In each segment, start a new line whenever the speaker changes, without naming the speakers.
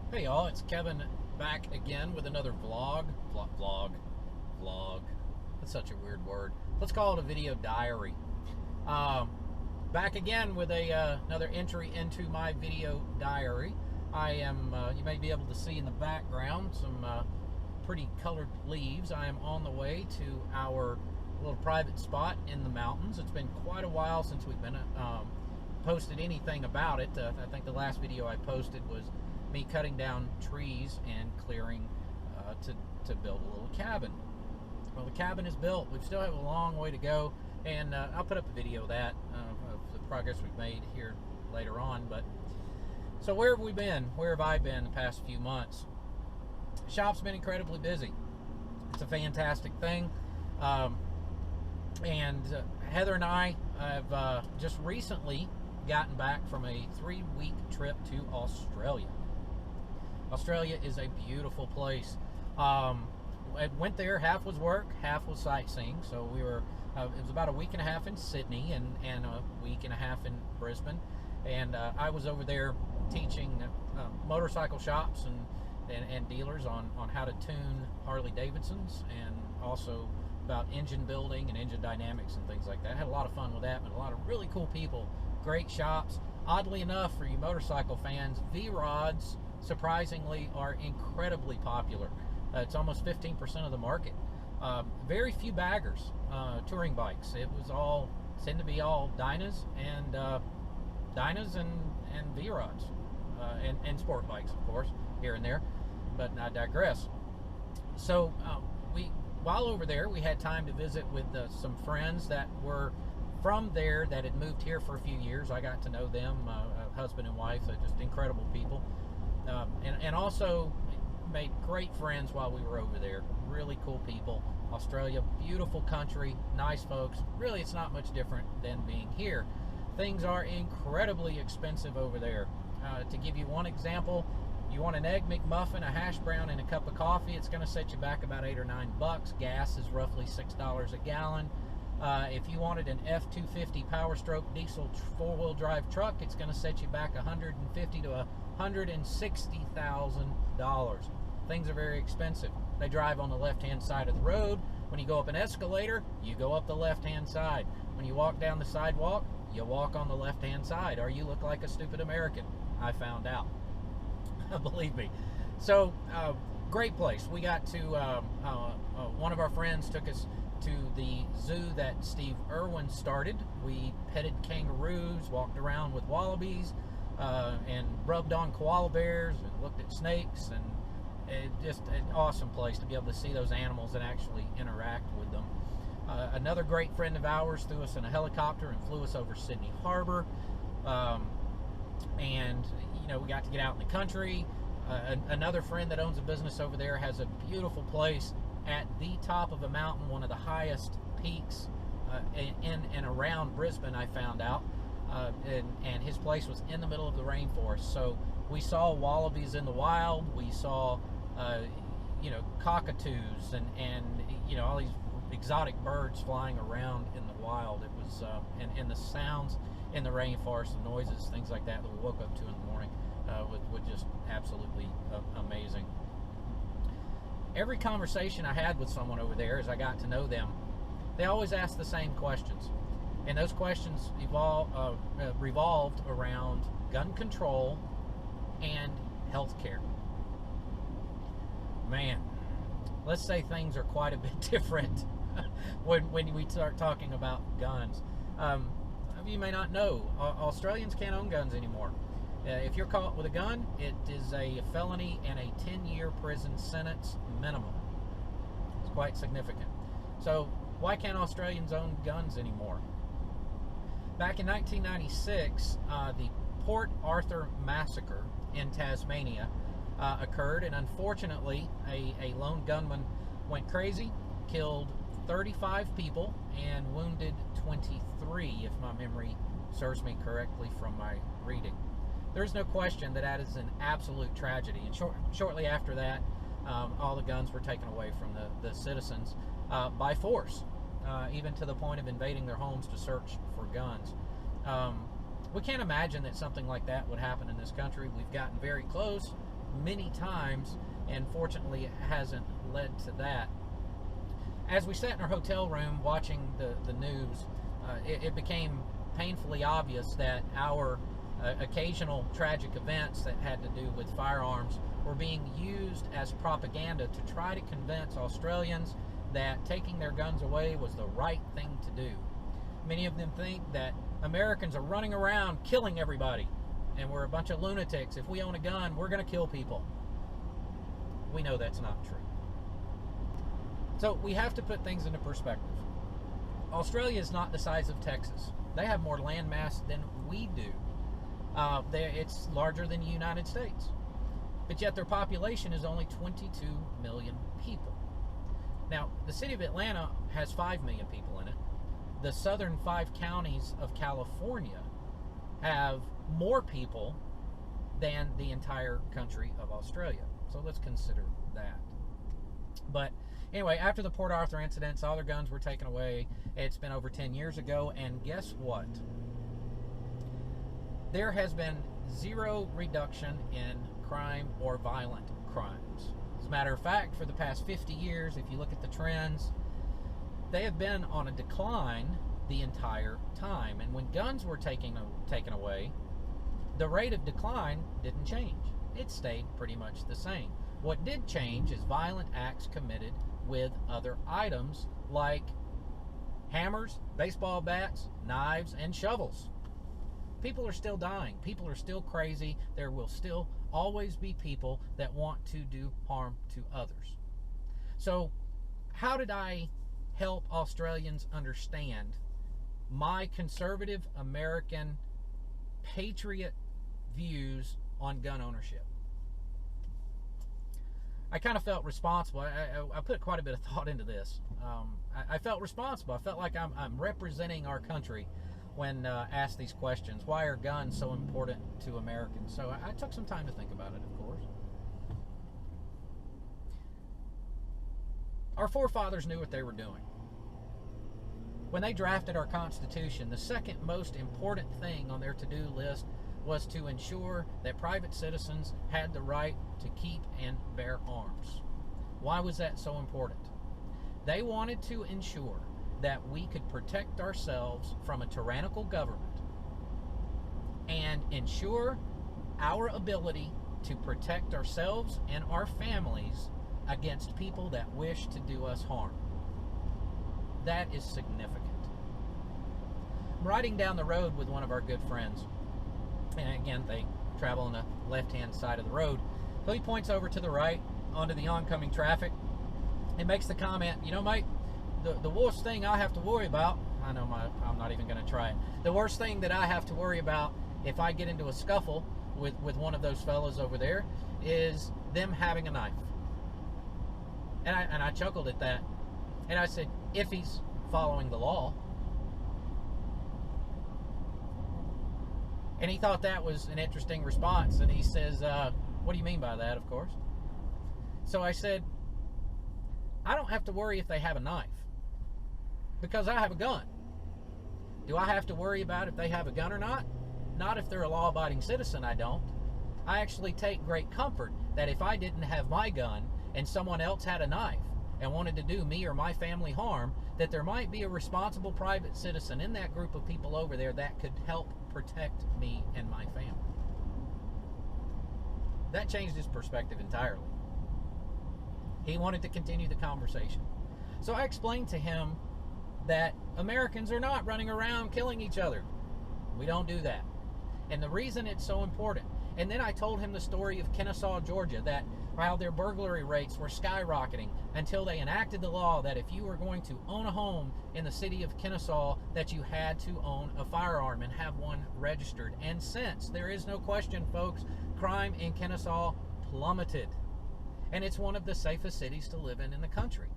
Hey y'all, it's Kevin back again with another vlog. That's such a weird word. Let's call it a video diary. Back again with another entry into my video diary. I am, you may be able to see in the background some pretty colored leaves. I am on the way to our little private spot in the mountains. It's been quite a while since we've been posted anything about it. I think the last video I posted was me cutting down trees and clearing to build a little cabin. Well, the cabin is built. We still have a long way to go, and I'll put up a video of that, of the progress we've made here later on. But so where have we been? Where have I been the past few months? The shop's been incredibly busy. It's a fantastic thing. And Heather and I have just recently gotten back from a 3-week trip to Australia. Australia is a beautiful place. I went there, half was work, half was sightseeing. So we were, it was about a week and a half in Sydney and a week and a half in Brisbane. And I was over there teaching motorcycle shops and dealers on how to tune Harley Davidsons, and also about engine building and engine dynamics and things like that. I had a lot of fun with that, but a lot of really cool people, great shops. Oddly enough, for you motorcycle fans, V-Rods surprisingly are incredibly popular. It's almost 15% of the market. Very few baggers, touring bikes. It was all, seemed to be all Dynas and V-Rods, and sport bikes, of course, here and there. But I digress. So while over there, we had time to visit with some friends that were from there that had moved here for a few years. I got to know them, husband and wife, just incredible people. And also made great friends while we were over there. Really cool people. Australia, beautiful country, nice folks. Really, it's not much different than being here. Things are incredibly expensive over there. To give you one example, you want an Egg McMuffin, a hash brown, and a cup of coffee, it's going to set you back about $8 or $9. Gas is roughly $6 a gallon. If you wanted an F-250 Power Stroke diesel 4-wheel drive truck, it's going to set you back $150,000 to $160,000. Things are very expensive. They drive on the left-hand side of the road. When you go up an escalator, you go up the left-hand side. When you walk down the sidewalk, you walk on the left-hand side, or you look like a stupid American. I found out. Believe me. So, great place. We got to, one of our friends took us to the zoo that Steve Irwin started. We petted kangaroos, walked around with wallabies, and rubbed on koala bears and looked at snakes, and just an awesome place to be able to see those animals and actually interact with them. Another great friend of ours threw us in a helicopter and flew us over Sydney Harbor. And you know, we got to get out in the country. Another friend that owns a business over there has a beautiful place at the top of a mountain, one of the highest peaks in and around Brisbane, I found out. And his place was in the middle of the rainforest. So we saw wallabies in the wild. We saw, you know, cockatoos and you know, all these exotic birds flying around in the wild. It was, and the sounds in the rainforest, the noises, things like that we woke up to in the morning, were just absolutely amazing. Every conversation I had with someone over there, as I got to know them, they always asked the same questions. And those questions revolved around gun control and healthcare. Man, let's say things are quite a bit different when we start talking about guns. You may not know, Australians can't own guns anymore. If you're caught with a gun, it is a felony and a 10-year prison sentence minimum. It's quite significant. So why can't Australians own guns anymore? Back in 1996, the Port Arthur massacre in Tasmania occurred, and unfortunately, a lone gunman went crazy, killed 35 people, and wounded 23, if my memory serves me correctly from my reading. There's no question that that is an absolute tragedy, and shortly after that, all the guns were taken away from the citizens by force. Even to the point of invading their homes to search for guns. We can't imagine that something like that would happen in this country. We've gotten very close. many times, and fortunately it hasn't led to that. As we sat in our hotel room watching the news, it became painfully obvious that our occasional tragic events that had to do with firearms were being used as propaganda to try to convince Australians that taking their guns away was the right thing to do. Many of them think that Americans are running around killing everybody, and we're a bunch of lunatics. If we own a gun, we're going to kill people. We know that's not true. So we have to put things into perspective. Australia is not the size of Texas. They have more land mass than we do. It's larger than the United States. But yet their population is only 22 million people. Now, the city of Atlanta has 5 million people in it. The southern 5 counties of California have more people than the entire country of Australia. So let's consider that. But anyway, after the Port Arthur incidents, all their guns were taken away. It's been over 10 years ago, and guess what? There has been zero reduction in crime or violent crimes. As a matter of fact, for the past 50 years, if you look at the trends, they have been on a decline the entire time. And when guns were taken away, the rate of decline didn't change. It stayed pretty much the same. What did change is violent acts committed with other items like hammers, baseball bats, knives, and shovels. People are still dying. People are still crazy. There will still always be people that want to do harm to others. So how did I help Australians understand my conservative American patriot views on gun ownership? I kind of felt responsible. I put quite a bit of thought into this. I felt responsible. I felt like I'm representing our country when asked these questions. Why are guns so important to Americans? So I took some time to think about it, of course. Our forefathers knew what they were doing. When they drafted our Constitution, the second most important thing on their to-do list was to ensure that private citizens had the right to keep and bear arms. Why was that so important? They wanted to ensure that we could protect ourselves from a tyrannical government and ensure our ability to protect ourselves and our families against people that wish to do us harm. That is significant. I'm riding down the road with one of our good friends. And again, they travel on the left-hand side of the road. So he points over to the right onto the oncoming traffic and makes the comment, you know, mate, the worst thing I have to worry about, I'm not even going to try it. The worst thing that I have to worry about if I get into a scuffle with one of those fellows over there is them having a knife. And I chuckled at that. And I said, if he's following the law. And he thought that was an interesting response. And he says, what do you mean by that, of course? So I said, I don't have to worry if they have a knife, because I have a gun. Do I have to worry about if they have a gun or not? Not if they're a law-abiding citizen, I don't. I actually take great comfort that if I didn't have my gun and someone else had a knife and wanted to do me or my family harm, that there might be a responsible private citizen in that group of people over there that could help protect me and my family. That changed his perspective entirely. He wanted to continue the conversation. So I explained to him that Americans are not running around killing each other. We don't do that. And the reason it's so important. And then I told him the story of Kennesaw, Georgia, that while their burglary rates were skyrocketing until they enacted the law that if you were going to own a home in the city of Kennesaw, that you had to own a firearm and have one registered. And since, there is no question, folks, crime in Kennesaw plummeted. And it's one of the safest cities to live in the country.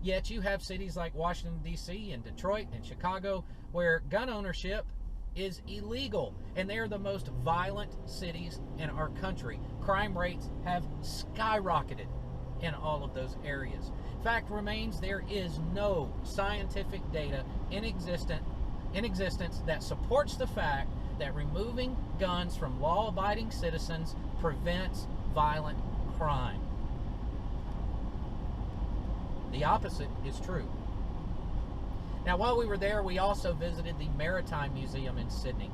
Yet you have cities like Washington, D.C. and Detroit and Chicago where gun ownership is illegal, and they are the most violent cities in our country. Crime rates have skyrocketed in all of those areas. Fact remains, there is no scientific data in existence that supports the fact that removing guns from law-abiding citizens prevents violent crime. The opposite is true. Now, while we were there, we also visited the Maritime Museum in Sydney.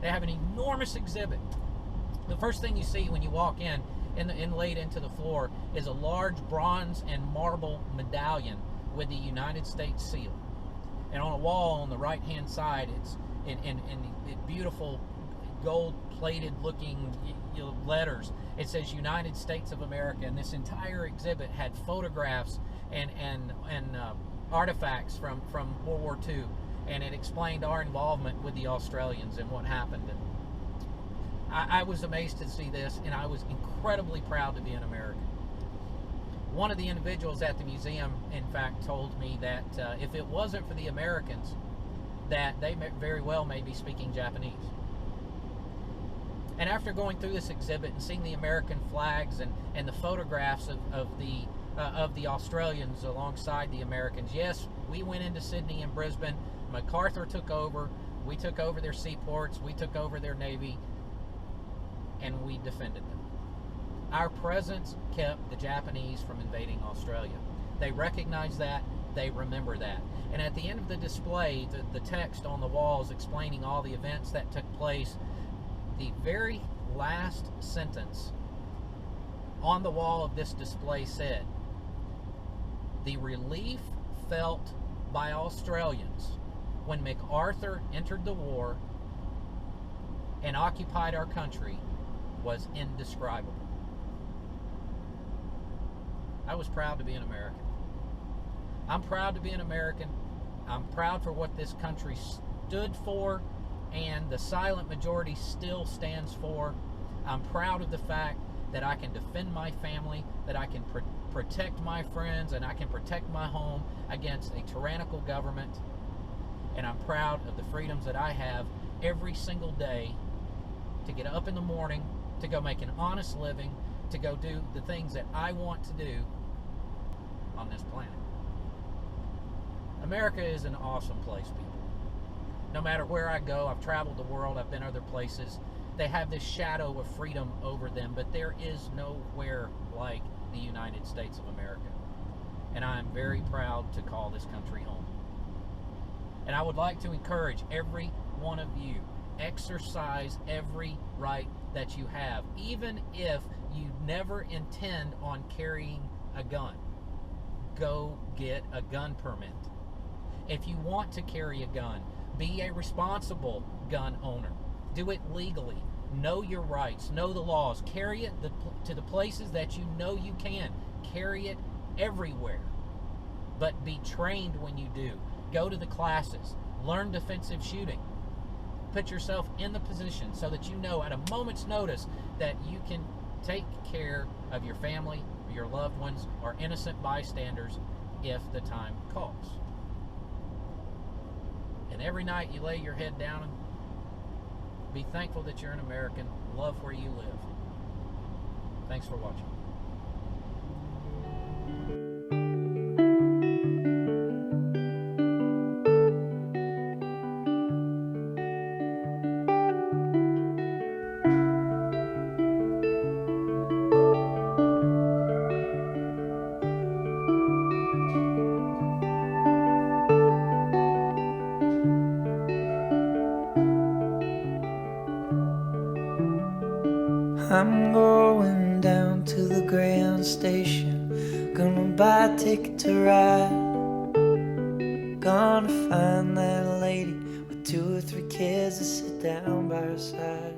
They have an enormous exhibit. The first thing you see when you walk in, inlaid into the floor, is a large bronze and marble medallion with the United States seal. And on a wall on the right-hand side, it's in beautiful gold-plated looking letters. It says United States of America, and this entire exhibit had photographs and artifacts from World War II, and it explained our involvement with the Australians and what happened. And I was amazed to see this, and I was incredibly proud to be an American. One of the individuals at the museum, in fact, told me that if it wasn't for the Americans, that they very well may be speaking Japanese. And after going through this exhibit and seeing the American flags and the photographs of the Australians alongside the Americans, yes, we went into Sydney and Brisbane. MacArthur took over. We took over their seaports. We took over their navy, and we defended them. Our presence kept the Japanese from invading Australia. They recognize that. They remember that. And at the end of the display, the text on the walls explaining all the events that took place, the very last sentence on the wall of this display said, "The relief felt by Australians when MacArthur entered the war and occupied our country was indescribable." I was proud to be an American. I'm proud to be an American. I'm proud for what this country stood for, and the silent majority still stands for. I'm proud of the fact that I can defend my family, that I can protect my friends, and I can protect my home against a tyrannical government. And I'm proud of the freedoms that I have every single day to get up in the morning, to go make an honest living, to go do the things that I want to do on this planet. America is an awesome place, people. No matter where I go, I've traveled the world, I've been other places, they have this shadow of freedom over them, but there is nowhere like the United States of America. And I am very proud to call this country home. And I would like to encourage every one of you, exercise every right that you have, even if you never intend on carrying a gun. Go get a gun permit. If you want to carry a gun, be a responsible gun owner. Do it legally. Know your rights. Know the laws. Carry it to the places that you know you can. Carry it everywhere. But be trained when you do. Go to the classes. Learn defensive shooting. Put yourself in the position so that you know at a moment's notice that you can take care of your family, your loved ones, or innocent bystanders if the time calls. And every night you lay your head down and be thankful that you're an American. Love where you live. Thanks for watching.
I'm going down to the Grand Station, gonna buy a ticket to ride. Gonna find that lady with 2 or 3 kids to sit down by her side.